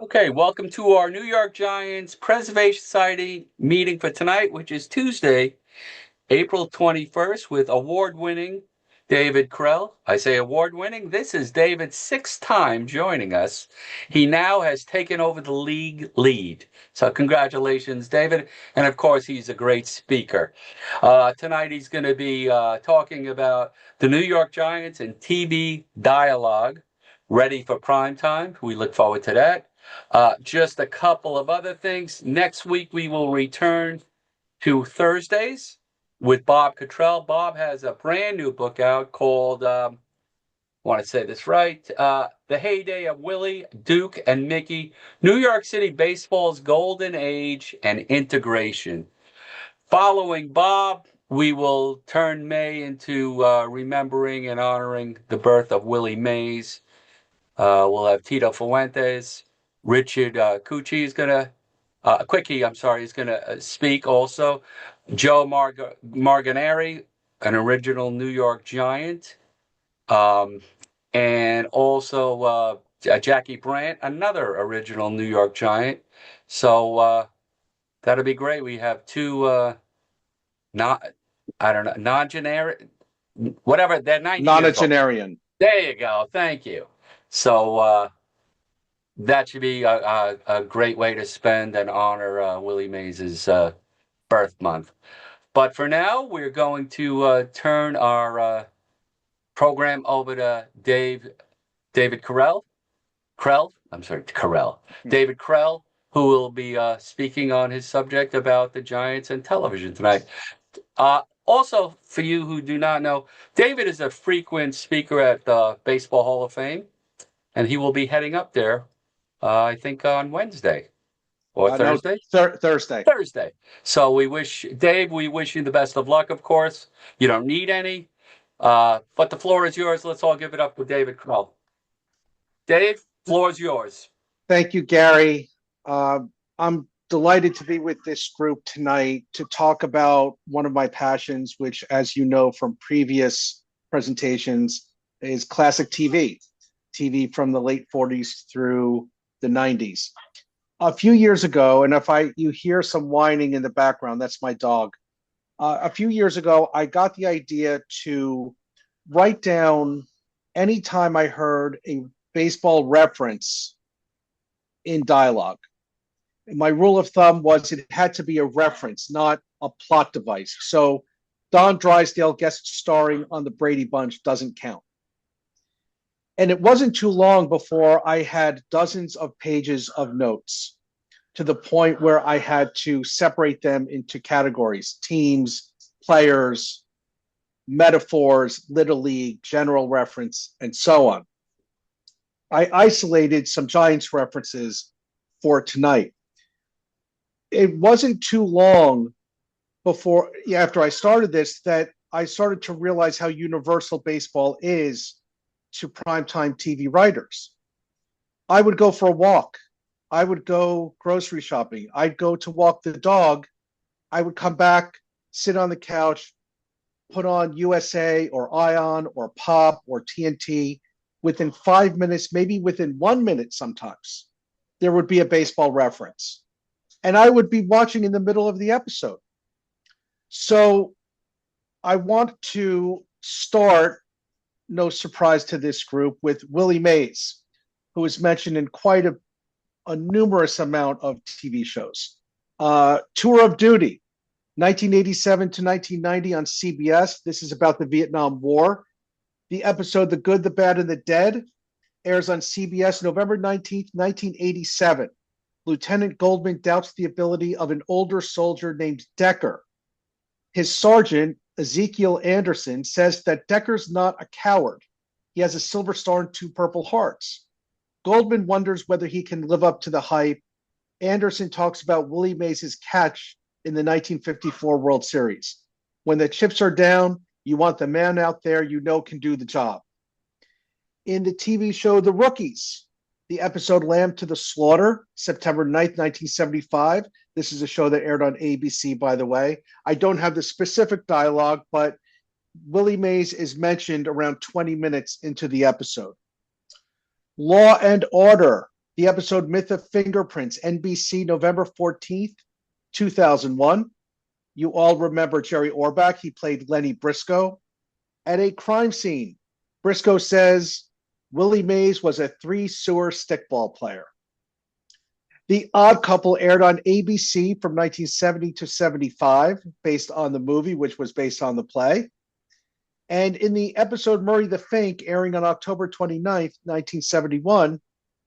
Okay, welcome to our New York Giants Preservation Society meeting for tonight, which is Tuesday, April 21st, with award-winning David Krell. I say award-winning. This is David's sixth time joining us. He now has taken over the league lead. So congratulations, David. And of course, he's a great speaker. Tonight, he's going to be talking about the New York Giants and TV dialogue ready for prime time. We look forward to that. Just a couple of other things. Next week, we will return to Thursdays with Bob Cottrell. Bob has a brand new book out called, I want to say this right, The Heyday of Willie, Duke, and Mickey, New York City Baseball's Golden Age and Integration. Following Bob, we will turn May into remembering and honoring the birth of Willie Mays. We'll have Tito Fuentes. Richard Cucci is going to, Quickie, I'm sorry, is going to speak also. Joe Marganeri, an original New York Giant. And also Jackie Brandt, another original New York Giant. So that'll be great. We have two, not, I don't know, non-generic, whatever, they're 90 years old. Nonagenarian. There you go. Thank you. So that should be a great way to spend and honor Willie Mays' birth month. But for now, we're going to turn our program over to David Carell. David Krell, who will be speaking on his subject about the Giants and television tonight. Also, for you who do not know, David is a frequent speaker at the Baseball Hall of Fame, and he will be heading up there, I think, on Wednesday or Thursday. No, Thursday. Thursday. So we wish you the best of luck, of course. You don't need any, but the floor is yours. Let's all give it up with David Krell. Dave, floor is yours. Thank you, Gary. I'm delighted to be with this group tonight to talk about one of my passions, which, as you know from previous presentations, is classic TV from the late 40s through the 90s. A few years ago, and if you hear some whining in the background, that's my dog. A few years ago, I got the idea to write down any time I heard a baseball reference in dialogue. My rule of thumb was it had to be a reference, not a plot device. So Don Drysdale guest starring on the Brady Bunch doesn't count. And it wasn't too long before I had dozens of pages of notes, to the point where I had to separate them into categories: teams, players, metaphors, little league, general reference, and so on. I isolated some Giants references for tonight. It wasn't too long after I started this, that I started to realize how universal baseball is to primetime TV writers. I would go for a walk. I would go grocery shopping. I'd go to walk the dog. I would come back, sit on the couch, put on USA or Ion or Pop or TNT. Within 5 minutes, maybe within 1 minute sometimes, there would be a baseball reference. And I would be watching in the middle of the episode. So I want to start, no surprise to this group, with Willie Mays, who is mentioned in quite a numerous amount of TV shows. Tour of Duty, 1987 to 1990 on CBS. This is about the Vietnam War. The episode The Good, the Bad, and the Dead airs on CBS November 19th, 1987. Lieutenant Goldman doubts the ability of an older soldier named Decker. His sergeant, Ezekiel Anderson, says that Decker's not a coward. He has a silver star and 2 Purple Hearts. Goldman wonders whether he can live up to the hype. Anderson talks about Willie Mays' catch in the 1954 World Series. When the chips are down, you want the man out there you know can do the job. In the TV show The Rookies, the episode Lamb to the Slaughter, September 9th, 1975. This is a show that aired on ABC, by the way. I don't have the specific dialogue, but Willie Mays is mentioned around 20 minutes into the episode. Law and Order, The episode Myth of Fingerprints, NBC, November 14th, 2001. You all remember Jerry Orbach. He played Lenny Briscoe. At a crime scene, Briscoe says Willie Mays was a 3-sewer stickball player. The Odd Couple aired on ABC from 1970 to 75, based on the movie, which was based on the play. And in the episode Murray the Fink, airing on October 29th, 1971,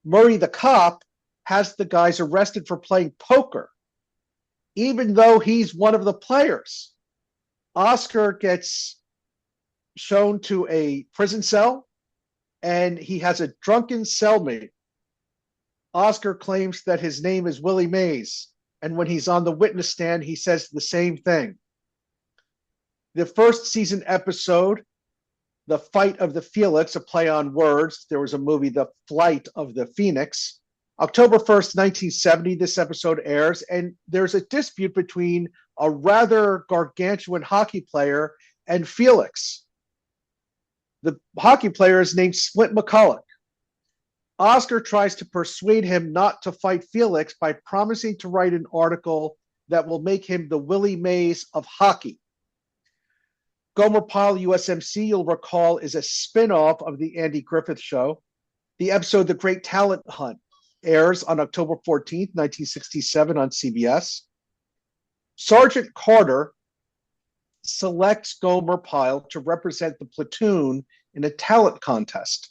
Murray the Cop has the guys arrested for playing poker, even though he's one of the players. Oscar gets shown to a prison cell, and he has a drunken cellmate. Oscar claims that his name is Willie Mays, and when he's on the witness stand, he says the same thing. The first season episode, The Fight of the Felix, a play on words. There was a movie, The Flight of the Phoenix. October 1st, 1970, this episode airs, and there's a dispute between a rather gargantuan hockey player and Felix. The hockey player is named Splint McCulloch. Oscar tries to persuade him not to fight Felix by promising to write an article that will make him the Willie Mays of hockey. Gomer Pyle USMC, you'll recall, is a spin-off of the Andy Griffith Show. The episode The Great Talent Hunt airs on October 14th, 1967 on CBS. Sergeant Carter selects Gomer Pyle to represent the platoon in a talent contest.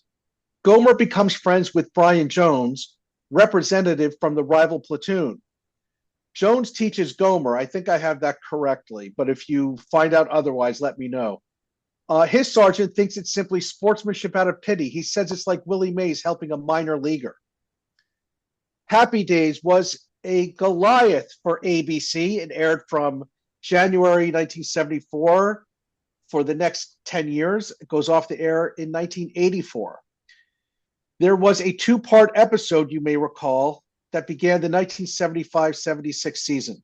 Gomer becomes friends with Brian Jones, representative from the rival platoon. Jones teaches Gomer, I think I have that correctly, but if you find out otherwise, let me know. His sergeant thinks it's simply sportsmanship out of pity. He says it's like Willie Mays helping a minor leaguer. Happy Days was a Goliath for ABC. It aired from January 1974 for the next 10 years. It goes off the air in 1984. There was a 2-part episode, you may recall, that began the 1975-76 season,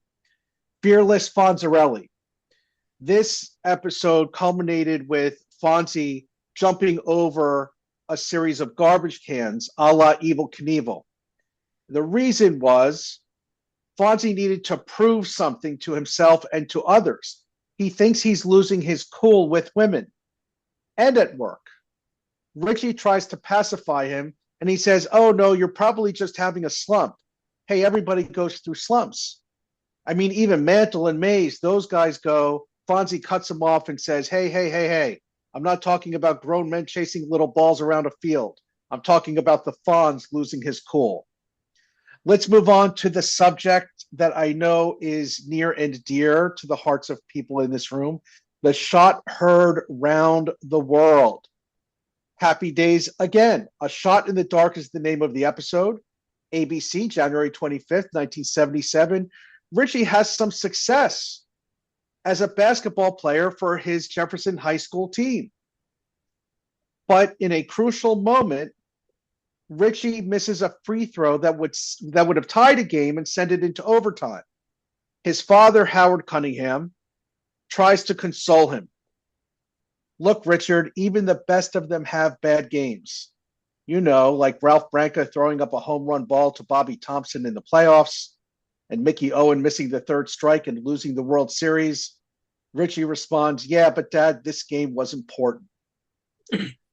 Fearless Fonzarelli. This episode culminated with Fonzie jumping over a series of garbage cans, a la Evel Knievel. The reason was Fonzie needed to prove something to himself and to others. He thinks he's losing his cool with women and at work. Richie tries to pacify him, and he says, oh, no, you're probably just having a slump. Hey, everybody goes through slumps. I mean, even Mantle and Mays, those guys go, Fonzie cuts him off and says, hey, I'm not talking about grown men chasing little balls around a field. I'm talking about the Fonz losing his cool. Let's move on to the subject that I know is near and dear to the hearts of people in this room, the shot heard round the world. Happy Days again. A Shot in the Dark is the name of the episode. ABC, January 25th, 1977. Richie has some success as a basketball player for his Jefferson High School team. But in a crucial moment, Richie misses a free throw that would have tied a game and sent it into overtime. His father, Howard Cunningham, tries to console him. Look, Richard, even the best of them have bad games. You know, like Ralph Branca throwing up a home run ball to Bobby Thompson in the playoffs and Mickey Owen missing the third strike and losing the World Series. Richie responds, yeah, but Dad, this game was important.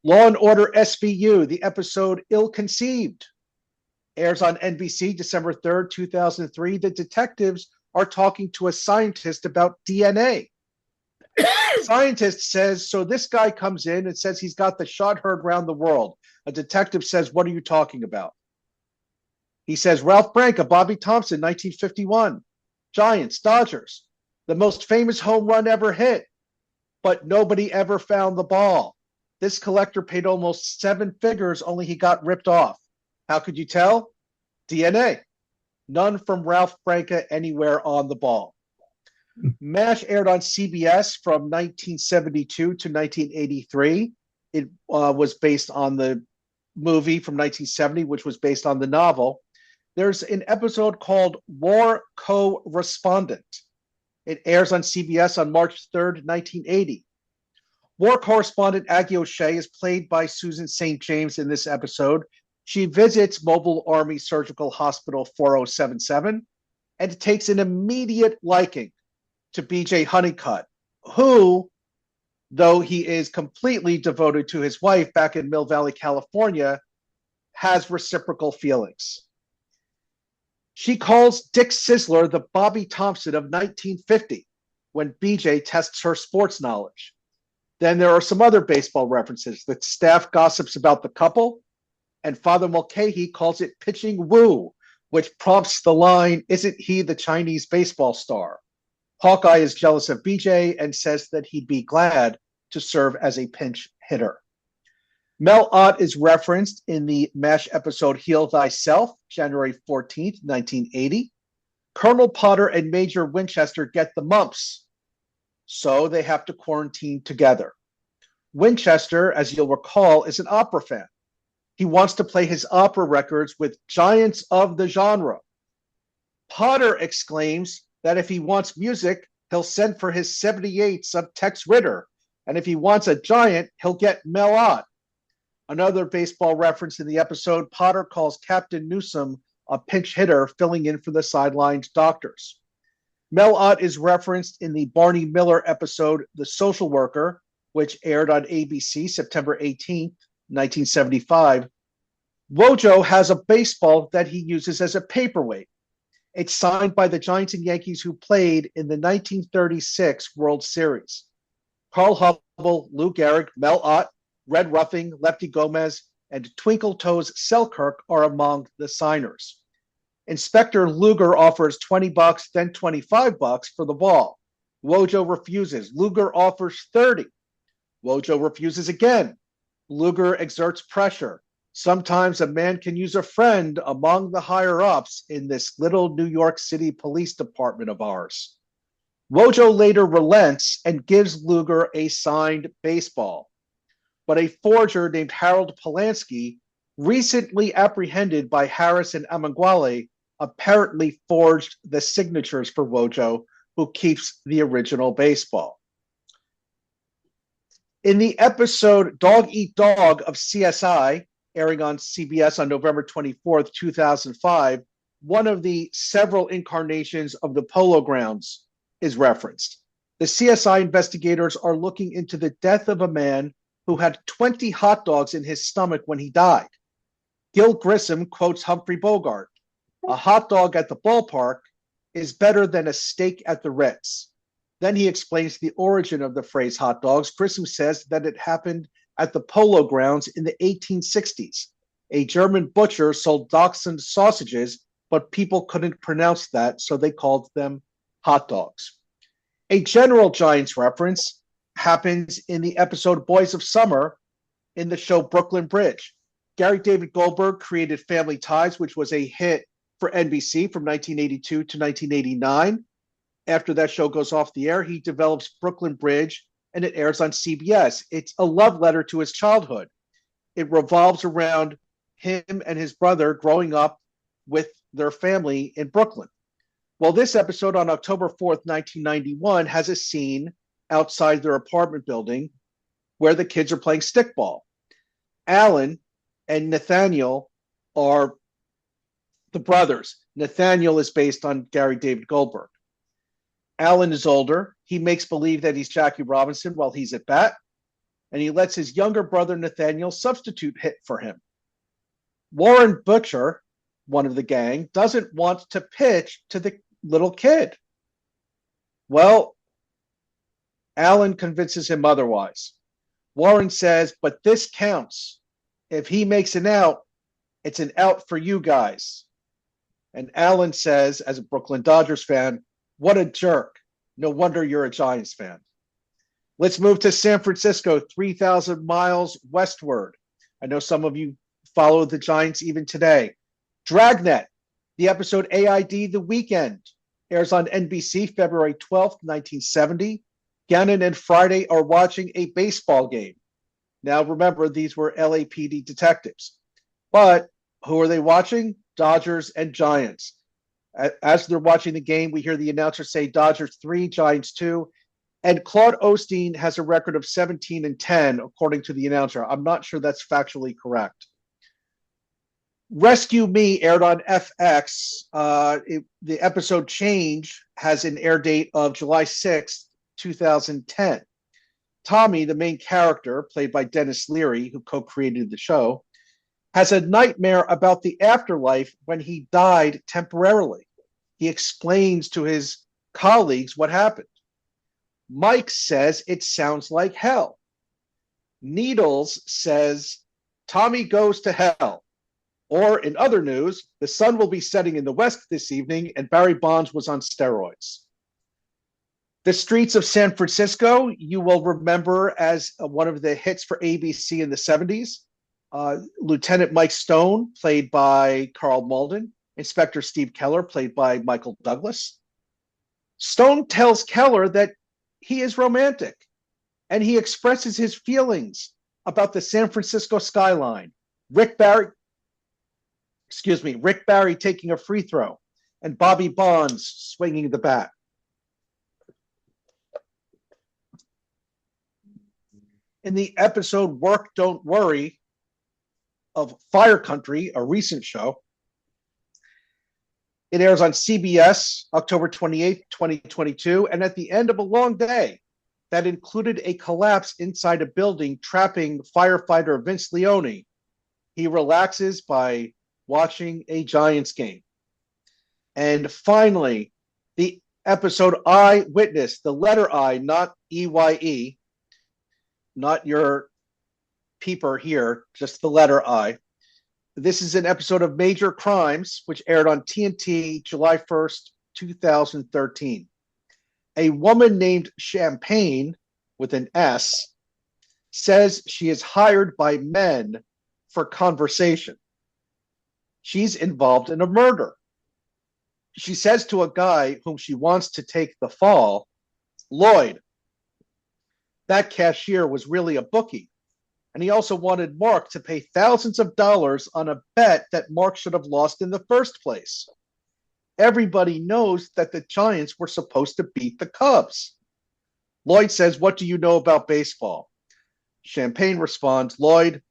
Law and Order SVU, the episode Ill Conceived, airs on NBC December 3rd, 2003. The detectives are talking to a scientist about DNA. Scientist says, so this guy comes in and says he's got the shot heard round the world. A detective says, what are you talking about? He says, Ralph Branca, Bobby Thompson, 1951. Giants, Dodgers. The most famous home run ever hit. But nobody ever found the ball. This collector paid almost 7 figures, only he got ripped off. How could you tell? DNA. None from Ralph Branca anywhere on the ball. MASH aired on CBS from 1972 to 1983. It was based on the movie from 1970, which was based on the novel. There's an episode called War Co-Respondent. It airs on CBS on March 3rd, 1980. War correspondent Aggie O'Shea is played by Susan St. James in this episode. She visits Mobile Army Surgical Hospital 4077 and takes an immediate liking to BJ Honeycutt, who, though he is completely devoted to his wife back in Mill Valley, California, has reciprocal feelings. She calls Dick Sizzler the Bobby Thompson of 1950 when BJ tests her sports knowledge. Then there are some other baseball references. The staff gossips about the couple, and Father Mulcahy calls it pitching woo, which prompts the line, "Isn't he the Chinese baseball star?" Hawkeye is jealous of BJ and says that he'd be glad to serve as a pinch hitter. Mel Ott is referenced in the MASH episode Heal Thyself, January 14th, 1980. Colonel Potter and Major Winchester get the mumps, so they have to quarantine together. Winchester, as you'll recall, is an opera fan. He wants to play his opera records with giants of the genre. Potter exclaims that if he wants music, he'll send for his 78s of Tex Ritter, and if he wants a giant, he'll get Mel Ott. Another baseball reference in the episode, Potter calls Captain Newsom a pinch hitter filling in for the sidelined doctors. Mel Ott is referenced in the Barney Miller episode The Social Worker, which aired on ABC September 18th, 1975. Wojo has a baseball that he uses as a paperweight. It's signed by the Giants and Yankees who played in the 1936 World Series. Carl Hubble, Lou Gehrig, Mel Ott, Red Ruffing, Lefty Gomez, and Twinkle Toes Selkirk are among the signers. Inspector Luger offers $20, then $25 for the ball. Wojo refuses. Luger offers $30. Wojo refuses again. Luger exerts pressure. Sometimes a man can use a friend among the higher-ups in this little New York City police department of ours. Wojo later relents and gives Luger a signed baseball. But a forger named Harold Polanski, recently apprehended by Harris and Amenguale, apparently forged the signatures for Wojo, who keeps the original baseball. In the episode Dog Eat Dog of CSI, airing on CBS on November 24th, 2005, one of the several incarnations of the Polo Grounds is referenced. The CSI investigators are looking into the death of a man who had 20 hot dogs in his stomach when he died. Gil Grissom quotes Humphrey Bogart, "A hot dog at the ballpark is better than a steak at the Ritz." Then he explains the origin of the phrase hot dogs. Grissom says that it happened at the Polo Grounds in the 1860s. A German butcher sold dachshund sausages, but people couldn't pronounce that, so they called them hot dogs. A general Giants reference happens in the episode Boys of Summer in the show Brooklyn Bridge. Gary David Goldberg created Family Ties, which was a hit for NBC from 1982 to 1989. After that show goes off the air, he develops Brooklyn Bridge, and it airs on CBS. It's a love letter to his childhood. It revolves around him and his brother growing up with their family in Brooklyn. Well, this episode on October 4th, 1991, has a scene outside their apartment building where the kids are playing stickball. Alan and Nathaniel are the brothers. Nathaniel is based on Gary David Goldberg. Alan is older. He makes believe that he's Jackie Robinson while he's at bat, and he lets his younger brother Nathaniel substitute hit for him. Warren Butcher, one of the gang, doesn't want to pitch to the little kid. Well, Alan convinces him otherwise. Warren says, "But this counts. If he makes an out, it's an out for you guys." And Alan says, as a Brooklyn Dodgers fan, "What a jerk. No wonder you're a Giants fan." Let's move to San Francisco, 3,000 miles westward. I know some of you follow the Giants even today. Dragnet, the episode AID The Weekend, airs on NBC February 12th, 1970. Gannon and Friday are watching a baseball game. Now, remember, these were LAPD detectives. But who are they watching? Dodgers and Giants. As they're watching the game, we hear the announcer say Dodgers 3, Giants 2. And Claude Osteen has a record of 17-10, according to the announcer. I'm not sure that's factually correct. Rescue Me aired on FX. The episode Change has an air date of July 6th, 2010. Tommy, the main character, played by Dennis Leary, who co created the show, has a nightmare about the afterlife when he died temporarily. He explains to his colleagues what happened. Mike says it sounds like hell. Needles says Tommy goes to hell. Or in other news, the sun will be setting in the west this evening and Barry Bonds was on steroids. The Streets of San Francisco, you will remember as one of the hits for ABC in the 70s. Lieutenant Mike Stone, played by Carl Malden. Inspector Steve Keller, played by Michael Douglas. Stone tells Keller that he is romantic, and he expresses his feelings about the San Francisco skyline. Rick Barry taking a free throw, and Bobby Bonds swinging the bat. In the episode Work, Don't Worry of Fire Country, a recent show, it airs on CBS October 28th, 2022, and at the end of a long day that included a collapse inside a building trapping firefighter Vince Leone, he relaxes by watching a Giants game. And finally, the episode Eyewitness, the letter I, not EYE, not your peeper here, just the letter I. This is an episode of Major Crimes, which aired on TNT July 1st, 2013. A woman named Champagne, with an S, says she is hired by men for conversation. She's involved in a murder. She says to a guy whom she wants to take the fall, Lloyd, that cashier was really a bookie. And he also wanted Mark to pay thousands of dollars on a bet that Mark should have lost in the first place. Everybody knows that the Giants were supposed to beat the Cubs. Lloyd says, what do you know about baseball? Champagne responds, Lloyd,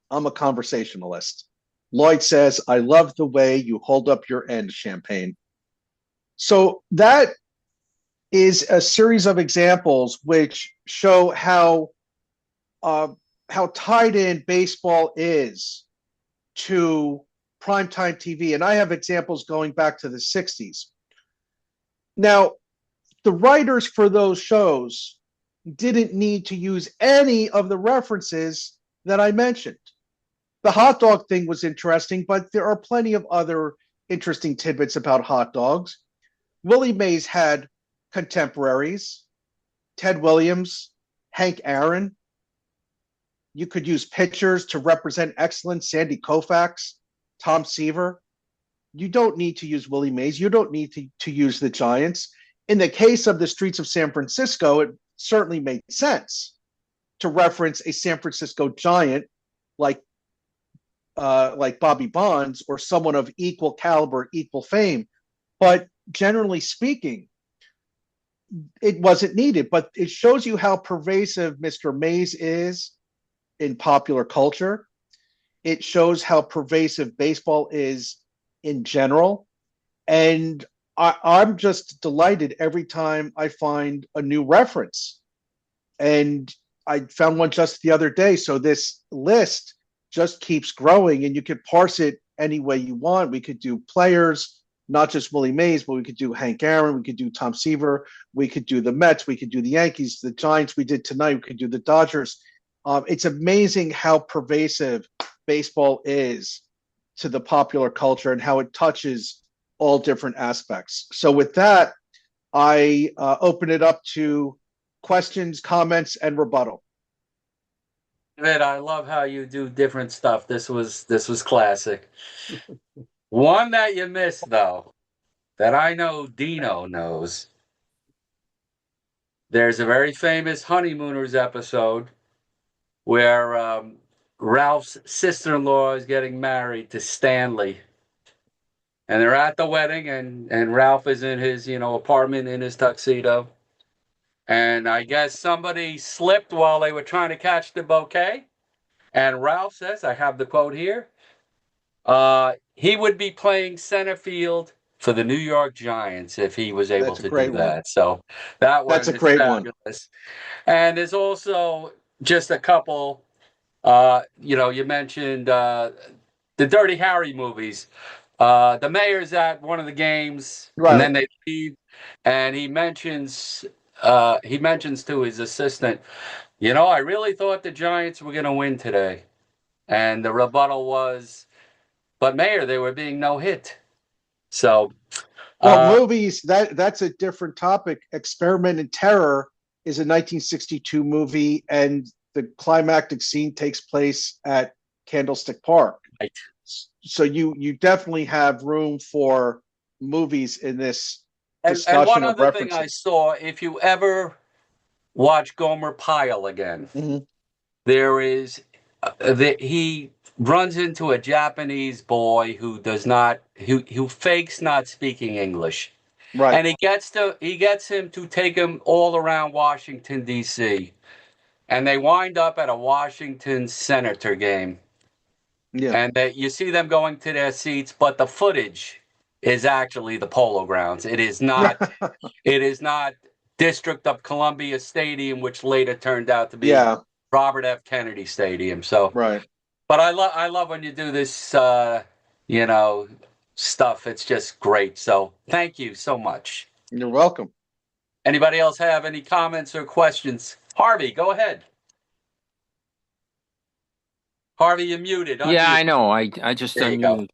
I'm a conversationalist. Lloyd says, I love the way you hold up your end, Champagne. So that is a series of examples which show how tied in baseball is to primetime TV. And I have examples going back to the 60s. Now, the writers for those shows didn't need to use any of the references that I mentioned. The hot dog thing was interesting, but there are plenty of other interesting tidbits about hot dogs. Willie Mays had contemporaries, Ted Williams, Hank Aaron. You could use pitchers to represent excellence, Sandy Koufax, Tom Seaver. You don't need to use Willie Mays. You don't need to use the Giants. In the case of the Streets of San Francisco, it certainly made sense to reference a San Francisco Giant like Bobby Bonds or someone of equal caliber, equal fame. But generally speaking, it wasn't needed. But it shows you how pervasive Mr. Mays is in popular culture. It shows how pervasive baseball is in general. And I'm just delighted every time I find a new reference. And I found one just the other day. So this list just keeps growing, and you could parse it any way you want. We could do players, not just Willie Mays, but we could do Hank Aaron, we could do Tom Seaver, we could do the Mets, we could do the Yankees, the Giants we did tonight, we could do the Dodgers. It's amazing how pervasive baseball is to the popular culture and how it touches all different aspects. So with that, I open it up to questions, comments, and rebuttal. Ed, I love how you do different stuff. This was classic. One that you missed, though, that I know Dino knows. There's a very famous Honeymooners episode where Ralph's sister-in-law is getting married to Stanley. And they're at the wedding, and Ralph is in his, apartment in his tuxedo. And I guess somebody slipped while they were trying to catch the bouquet. And Ralph says, I have the quote here, He would be playing center field for the New York Giants if he was able That's a to do great one. that. So that That's one a is great one. fabulous. And there's also just a couple. You mentioned the Dirty Harry movies. The mayor's at one of the games, and then Right. they leave, and he mentions to his assistant, I really thought the Giants were going to win today, and the rebuttal was, but Mayor, they were being no hit. So, Well, uh, movies, that's a different topic. Experiment in Terror is a 1962 movie, and the climactic scene takes place at Candlestick Park. right. So you definitely have room for movies in this And one discussion of other thing I references. saw, if you ever watch Gomer Pyle again, Hmm. there is he runs into a Japanese boy who fakes not speaking English, Right. and he gets him to take him all around Washington D.C. and they wind up at a Washington Senator game, Yeah. and you see them going to their seats, but the footage is actually the Polo Grounds. It is not. It is not District of Columbia Stadium, which later turned out to be Yeah. Robert F. Kennedy Stadium. So, Right. but I love when you do this, you know, stuff. It's just great. So, thank you so much. You're welcome. Anybody else have any comments or questions? Harvey, go ahead. Harvey, you're muted. Yeah, Unmute. I know. I just There you go. unmuted.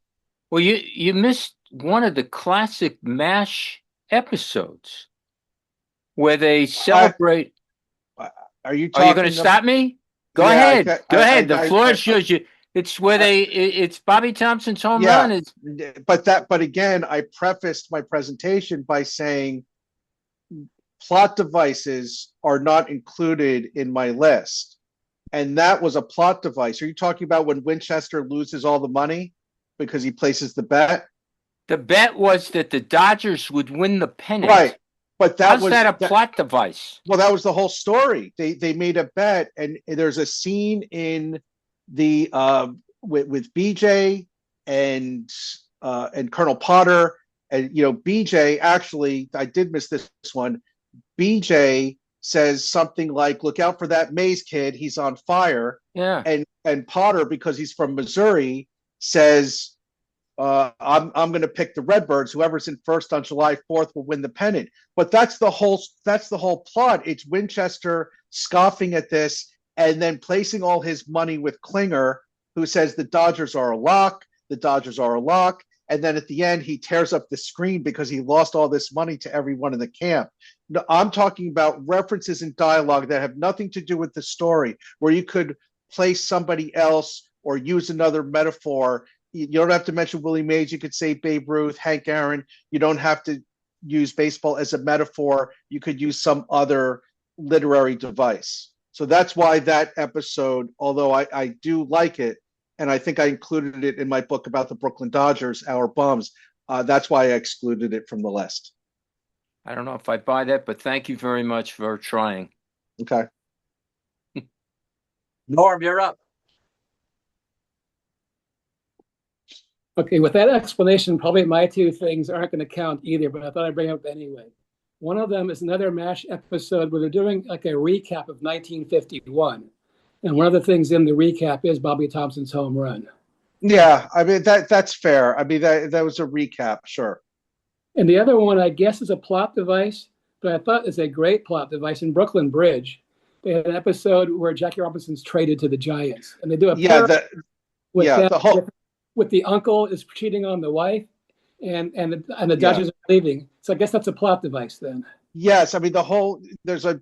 Well, you missed one of the classic MASH episodes where they I, celebrate. are you Are you going to talking? stop me? Go Yeah. ahead. Go ahead. The floor I, is yours. It's where I, it's Bobby Thompson's home yeah. run. It's But again, I prefaced my presentation by saying plot devices are not included in my list. And that was a plot device. Are you talking about when Winchester loses all the money because he places the bet? the bet was that the Dodgers would win the pennant. Right. But that How's that was a that plot device? well, that was the whole story. They made a bet, and there's a scene in the with BJ and Colonel Potter, and BJ actually, I did miss this one. BJ says something like, "Look out for that Mays kid. He's on fire." Yeah. And Potter, because he's from Missouri, says, I'm going to pick the Redbirds. Whoever's in first on July 4th will win the pennant. But that's the whole plot. It's Winchester scoffing at this and then placing all his money with Klinger, who says the Dodgers are a lock. The Dodgers are a lock. And then at the end, he tears up the screen because he lost all this money to everyone in the camp. No, I'm talking about references in dialogue that have nothing to do with the story, where you could place somebody else or use another metaphor. You don't have to mention Willie Mays. You could say Babe Ruth, Hank Aaron. You don't have to use baseball as a metaphor. You could use some other literary device. So that's why that episode, although I do like it, and I think I included it in my book about the Brooklyn Dodgers, Our Bums, that's why I excluded it from the list. I don't know if I buy that, but thank you very much for trying. Okay. Norm, you're up. Okay, with that explanation, probably my two things aren't going to count either, but I thought I'd bring it up anyway. One of them is another MASH episode where they're doing like a recap of 1951. And one of the things in the recap is Bobby Thompson's home run. Yeah, I mean that's fair. I mean that was a recap, sure. And the other one, I guess, is a plot device, but I thought is a great plot device in Brooklyn Bridge. They had an episode where Jackie Robinson's traded to the Giants, and they do a with the whole with the uncle is cheating on the wife, and the Yeah. Dodgers are leaving. So I guess that's a plot device then. Yes, I mean there's a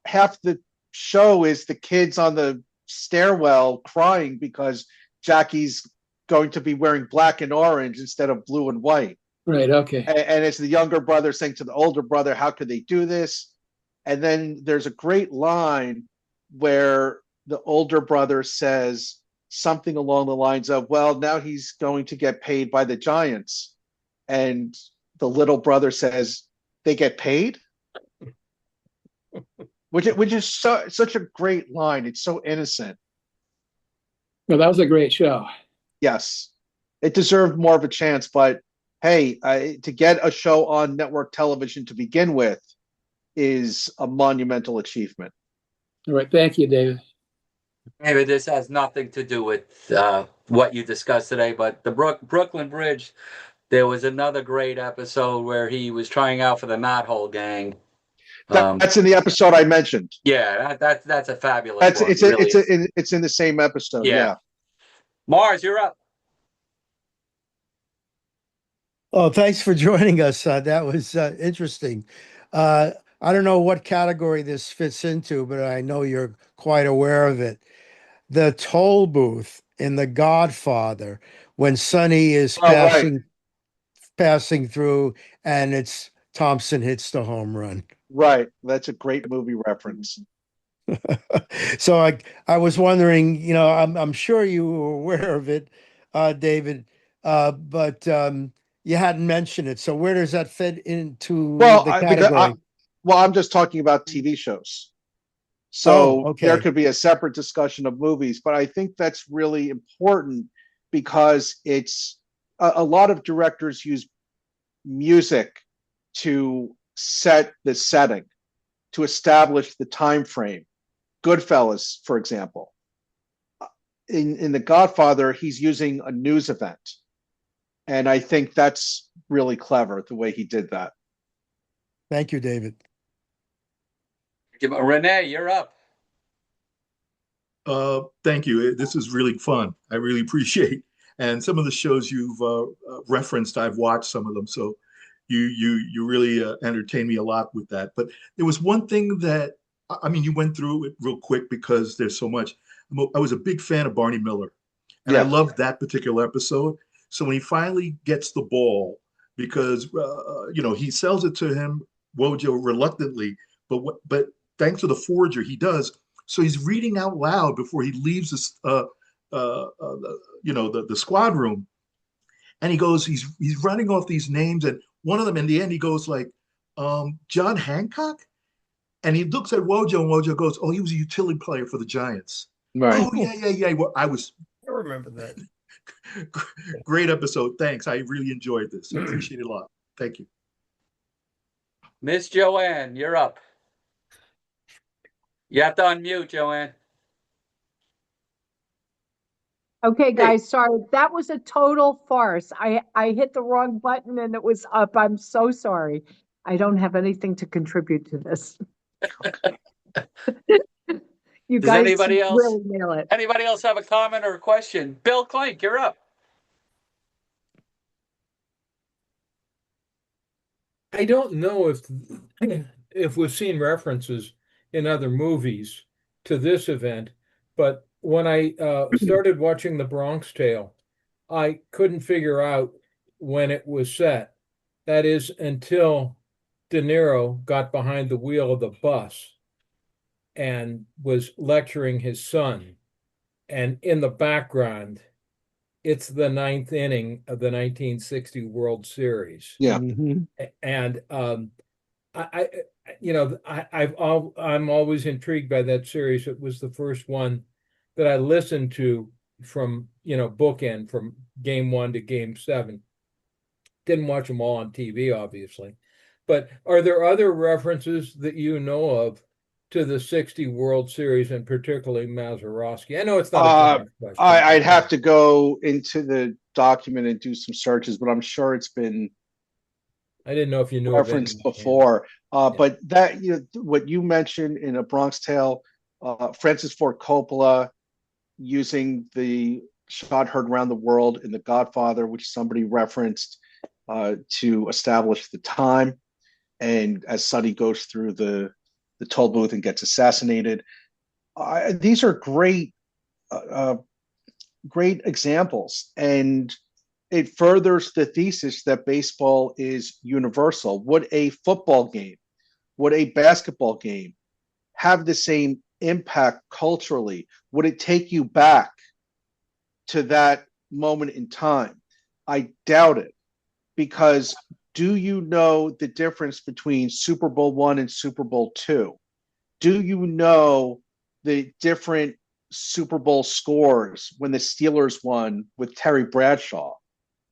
half the show is the kids on the stairwell crying because Jackie's going to be wearing black and orange instead of blue and white. Right. Okay. And it's the younger brother saying to the older brother, how could they do this? And then there's a great line where the older brother says something along the lines of, well, now he's going to get paid by the Giants. And the little brother says, they get paid? which is such a great line. It's so innocent. No, that was a great show. Yes. it deserved more of a chance. But hey, to get a show on network television to begin with is a monumental achievement. All right. Thank you, David. David, this has nothing to do with what you discussed today, but the Brooklyn Bridge, there was another great episode where he was trying out for the Knothole Gang. That's in the episode I mentioned. Yeah, that's a fabulous That's one. it's in the same episode. Yeah. Mars, you're up. Oh, thanks for joining us. That was interesting. I don't know what category this fits into, but I know you're quite aware of it. The toll booth in The Godfather, when Sonny is Right. passing through, and it's Thompson hits the home run. Right. That's a great movie reference. So I was wondering, I'm sure you were aware of it, David, but you hadn't mentioned it. So where does that fit into the category? I'm just talking about TV shows. So okay. There could be a separate discussion of movies, but I think that's really important because it's a lot of directors use music to set the setting, to establish the time frame. Goodfellas, for example. In The Godfather, he's using a news event. And I think that's really clever, the way he did that. Thank you, David. Renee, you're up. Thank you. This is really fun. I really appreciate. And some of the shows you've referenced, I've watched some of them. So you really entertained me a lot with that. But there was one thing that, I mean, you went through it real quick because there's so much. I was a big fan of Barney Miller, and I loved that particular episode. So when he finally gets the ball, because he sells it to him, Wojo, reluctantly, but thanks to the forger, he does. So he's reading out loud before he leaves the squad room, and he goes, he's running off these names, and one of them in the end he goes like, John Hancock, and he looks at Wojo, and Wojo goes, "Oh, he was a utility player for the Giants." Right. Oh yeah. Well, I remember that. Great episode. Thanks. I really enjoyed this. I appreciate it a lot. Thank you. Miss Joanne, you're up. You have to unmute, Joanne. Okay, guys, sorry. That was a total farce. I hit the wrong button and it was up. I'm so sorry. I don't have anything to contribute to this. You Does guys anybody else really nail it. Anybody else have a comment or a question? Bill Clink, you're up. I don't know if we've seen references in other movies to this event, but when I started watching The Bronx Tale, I couldn't figure out when it was set. That is until De Niro got behind the wheel of the bus and was lecturing his son. And in the background, it's the ninth inning of the 1960 World Series. Yeah. Mm-hmm. And I'm always intrigued by that series. It was the first one that I listened to from, bookend from game 1 to game 7. Didn't watch them all on TV, obviously. But are there other references that you know of to the 60 World Series, and particularly Mazeroski? I know it's not a question. I'd have to go into the document and do some searches, but I'm sure it's been I didn't know if you knew referenced before. But that, what you mentioned in A Bronx Tale, Francis Ford Coppola using the shot heard around the world in The Godfather, which somebody referenced to establish the time, and as Sonny goes through the toll booth and gets assassinated. These are great examples, and it furthers the thesis that baseball is universal. Would a football game, would a basketball game have the same impact culturally? Would it take you back to that moment in time? I doubt it, because do you know the difference between Super Bowl I and Super Bowl II? Do you know the different Super Bowl scores when the Steelers won with Terry Bradshaw?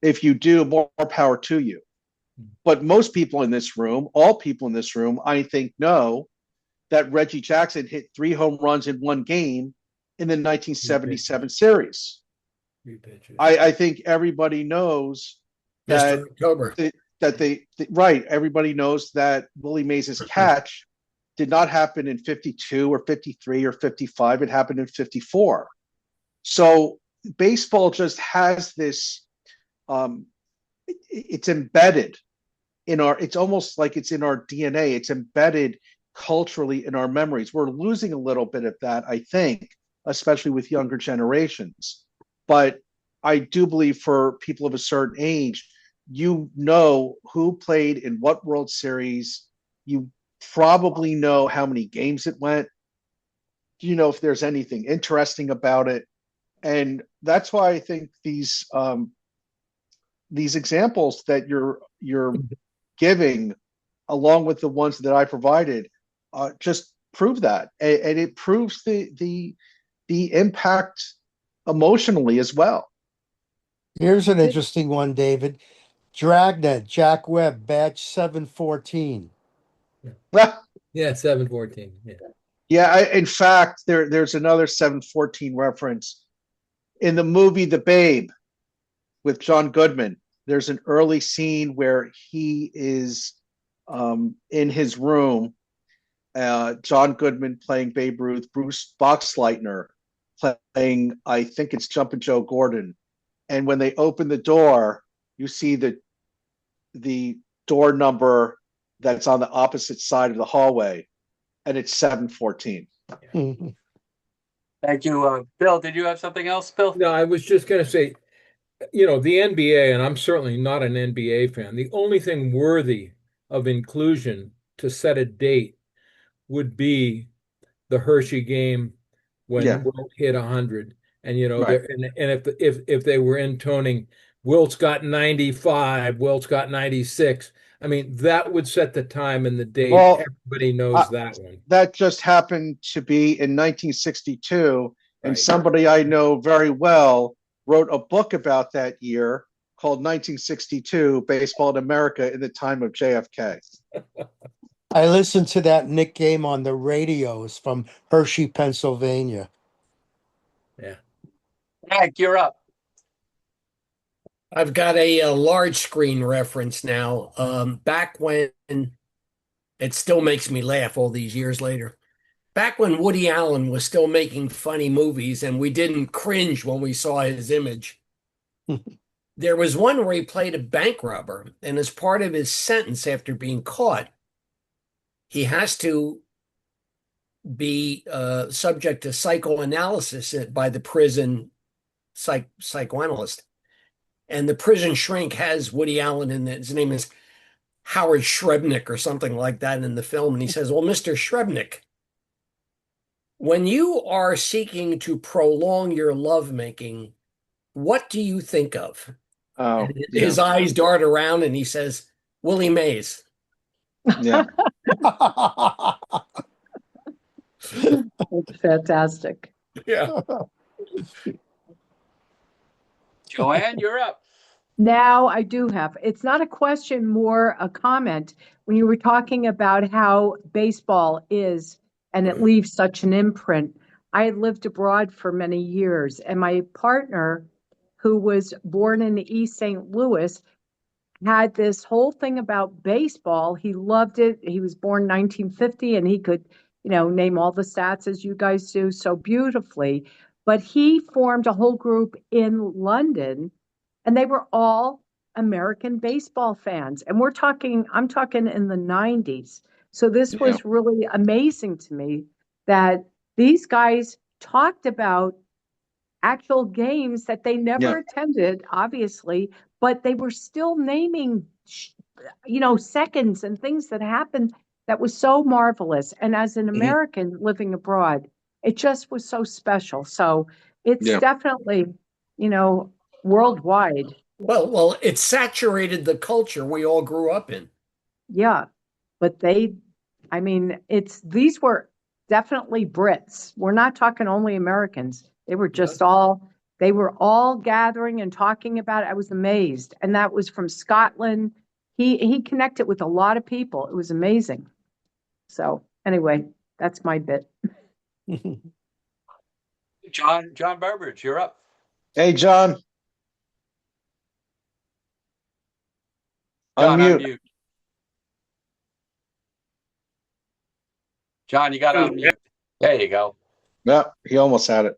If you do, more power to you. But most people in this room, all people in this room, I think know that Reggie Jackson hit 3 home runs in one game in the 1977 series. I think everybody knows that Mr. October. right. Everybody knows that Willie Mays' catch did not happen in 52 or 53 or 55. It happened in 54. So baseball just has this, it's embedded in our, it's almost like it's in our DNA. It's embedded culturally in our memories. We're losing a little bit of that, I think, especially with younger generations. But I do believe for people of a certain age, you know who played in what World Series. You probably know how many games it went. You know if there's anything interesting about it. And that's why I think these examples that you're giving, along with the ones that I provided, just prove that, and it proves the impact emotionally as well. Here's an interesting one, David. Dragnet, Jack Webb, badge 714. Yeah, 714. Yeah. Yeah, in fact, there's another 714 reference in the movie The Babe with John Goodman. There's an early scene where he is in his room. John Goodman playing Babe Ruth, Bruce Boxleitner playing, I think it's Jumpin' Joe Gordon. And when they open the door, you see the door number that's on the opposite side of the hallway, and it's 714. Thank you. Bill, did you have something else, Bill? No, I was just going to say, the NBA, and I'm certainly not an NBA fan, the only thing worthy of inclusion to set a date would be the Hershey game when Wilt hit 100. And Right. and if they were intoning Wilt's got 95, Wilt's got 96, I mean that would set the time and the date. Well, everybody knows that one. That just happened to be in 1962, and Right. somebody I know very well wrote a book about that year called 1962 Baseball in America in the Time of JFK. I listened to that Nick game on the radios from Hershey, Pennsylvania. Yeah. Hank, you're up. I've got a large screen reference now. Back when, it still makes me laugh all these years later. Back when Woody Allen was still making funny movies and we didn't cringe when we saw his image. There was one where he played a bank robber, and as part of his sentence after being caught, he has to be subject to psychoanalysis by the prison psychoanalyst. And the prison shrink has Woody Allen in it. His name is Howard Shrebnick or something like that in the film. And he says, well, Mr. Shrebnick, when you are seeking to prolong your lovemaking, what do you think of? His eyes dart around and he says, Willie Mays. Yeah. It's fantastic. Yeah. Joanne, you're up. Now I do have, it's not a question, more a comment. When you were talking about how baseball is, and it leaves such an imprint. I had lived abroad for many years, and my partner, who was born in East St. Louis, had this whole thing about baseball. He loved it. He was born 1950, and he could, name all the stats as you guys do so beautifully. But he formed a whole group in London, and they were all American baseball fans. And I'm talking in the 90s. So this was really amazing to me that these guys talked about actual games that they never attended, obviously, but they were still naming, seconds and things that happened that was so marvelous. And as an American living abroad, it just was so special. So it's definitely, worldwide. Well, it saturated the culture we all grew up in. Yeah, but these were definitely Brits. We're not talking only Americans. They were just all They were all gathering and talking about it. I was amazed. And that was from Scotland. He connected with a lot of people. It was amazing. So anyway, that's my bit. John Burbridge, you're up. Hey, John. John, Unmute. unmute. John, you got to unmute. There you go. Yeah, he almost had it.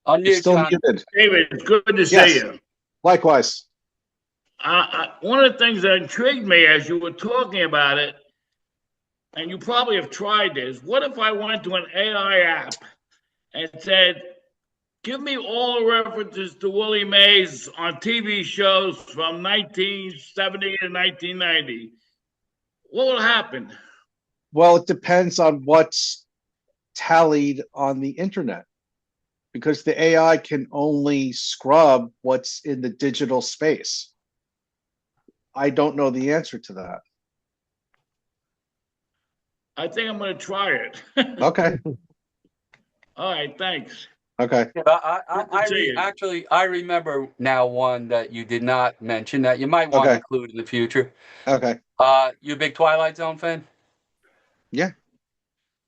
You're Unmute, still John. muted. David, it's good to see Yes. you. Likewise. One of the things that intrigued me as you were talking about it, and you probably have tried this, what if I went to an AI app and said, give me all the references to Willie Mays on TV shows from 1970 to 1990? What would happen? Well, it depends on what's tallied on the internet, because the AI can only scrub what's in the digital space. I don't know the answer to that. I think I'm going to try it. Okay. All right, thanks. Okay. Actually, I remember now one that you did not mention that you might want to include in the future. Okay. You a big Twilight Zone fan? Yeah.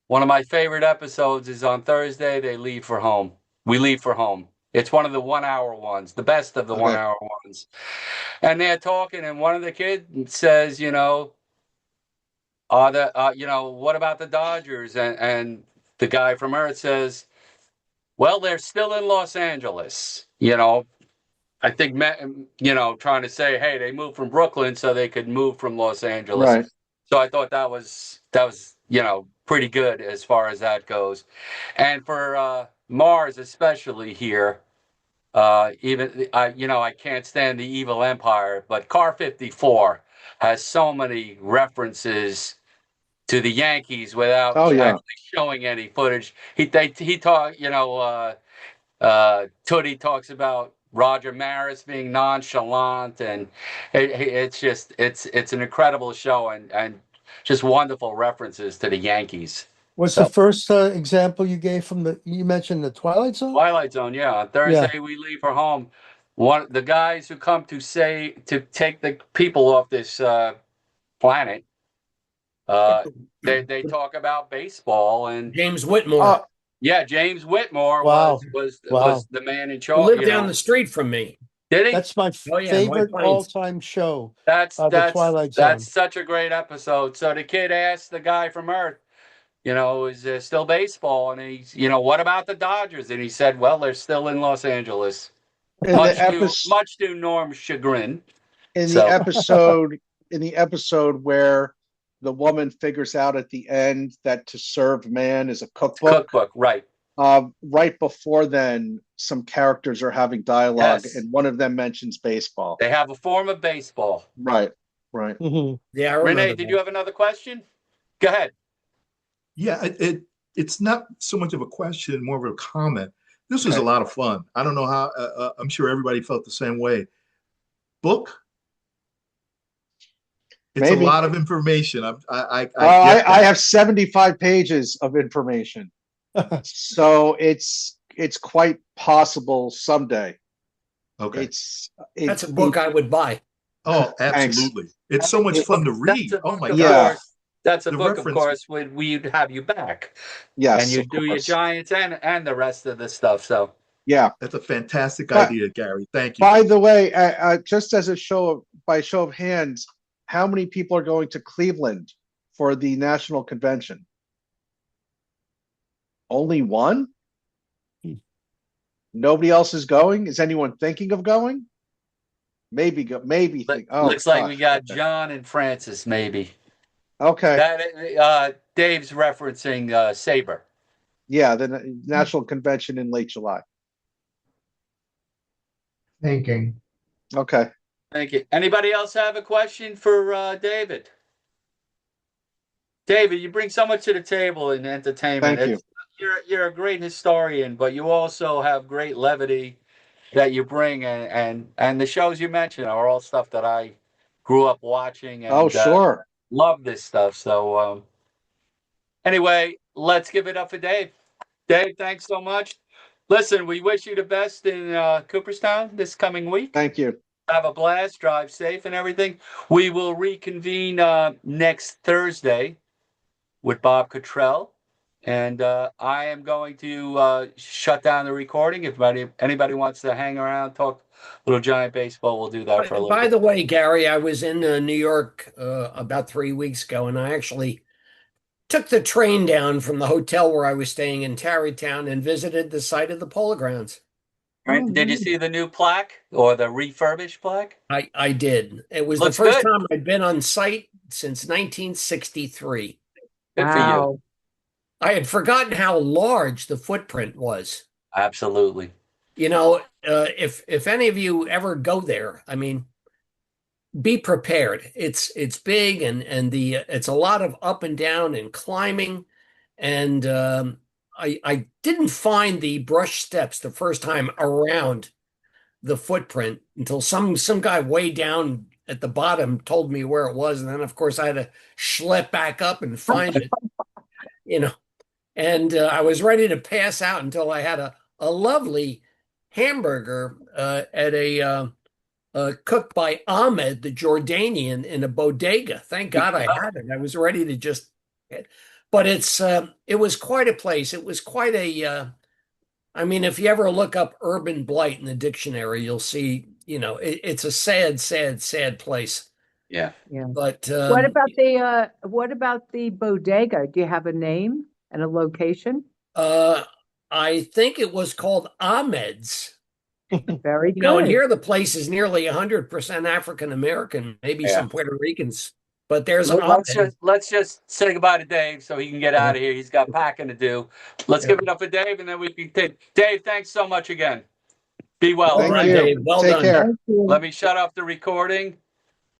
One of my favorite episodes is on Thursday. They leave for home. We leave for home. It's one of the 1 hour ones, the best of the 1 hour ones. And they're talking, and one of the kids says, what about the Dodgers? And the guy from Earth says, well, they're still in Los Angeles. I think, trying to say, hey, they moved from Brooklyn so they could move from Los Angeles. Right. So I thought that was pretty good as far as that goes. And for Mars, especially here, I can't stand the Evil Empire, but Car 54 has so many references to the Yankees without actually showing any footage. Tootie talks about Roger Maris being nonchalant, and it's an incredible show and just wonderful references to the Yankees. What's the first example you gave from you mentioned the Twilight Zone? Twilight Zone, yeah. On Thursday we leave for home. The guys who come to take the people off this planet, they talk about baseball and James Whitmore. James Whitmore was the man in charge. He lived down the street from me. Did he? That's my favorite all-time show. The Twilight Zone. That's such a great episode. So the kid asked the guy from Earth, is there still baseball? And he's, what about the Dodgers? And he said, well, they're still in Los Angeles. Much to Norm's chagrin. In the episode where the woman figures out at the end that To Serve Man is a cookbook. Right. Right before then, some characters are having dialogue, and one of them mentions baseball. They have a form of baseball. Right. Mm-hmm. Yeah. Renee, did you have another question? Go ahead. Yeah, it's not so much of a question, more of a comment. This was a lot of fun. I don't know how. I'm sure everybody felt the same way. Book. It's a lot of information. I have 75 pages of information, so it's quite possible someday. Okay, that's a book I would buy. Oh, absolutely! It's so much fun to read. Oh my God! That's a book, of course, we'd have you back. Yes, and you do your Giants and the rest of the stuff. So yeah, that's a fantastic idea, Gary. Thank you. By the way, just as a show of hands, how many people are going to Cleveland for the national convention? Only one? Nobody else is going? Is anyone thinking of going? Maybe. Looks like we got John and Francis, maybe. Okay. Dave's referencing Sabre. Yeah, the national convention in late July. Thinking. Okay. Thank you. Anybody else have a question for David? David, you bring so much to the table in entertainment. Thank you. You're a great historian, but you also have great levity that you bring, and the shows you mentioned are all stuff that I grew up watching. And, sure. Love this stuff. So anyway, let's give it up for Dave. Dave, thanks so much. Listen, we wish you the best in Cooperstown this coming week. Thank you. Have a blast, drive safe and everything. We will reconvene next Thursday with Bob Cottrell. And I am going to shut down the recording. If anybody wants to hang around, talk little giant baseball, we'll do that for a little By bit. the way, Gary, I was in New York about 3 weeks ago, and I actually took the train down from the hotel where I was staying in Tarrytown and visited the site of the Polo Grounds. Right. Did you see the new plaque or the refurbished plaque? I did. It was Looks the first good. time I'd been on site since 1963. Good for you. Wow. I had forgotten how large the footprint was. Absolutely. You know, if any of you ever go there, I mean, be prepared. It's big and it's a lot of up and down and climbing, and I didn't find the brush steps the first time around the footprint until some guy way down at the bottom told me where it was, and then of course I had to schlep back up and find it. You know, and I was ready to pass out until I had a lovely hamburger at a cooked by Ahmed, the Jordanian, in a bodega. Thank God I had it. I was ready to just. But it was quite a place. It was quite a. I mean, if you ever look up urban blight in the dictionary, you'll see. You know, it's a sad, sad, sad place. Yeah. Yeah. But What about the bodega? Do you have a name and a location? I think it was called Ahmed's. Very You know, and good. here the place is nearly 100% African American, maybe Yeah. some Puerto Ricans, but there's an Let's just say goodbye to Dave so he can get out of here. He's got packing to do. Let's give it up for Dave, and then we can take. Dave, thanks so much again. Be well. All Thank right, you. Dave. Well Take done. care. Thank you. Let me shut off the recording.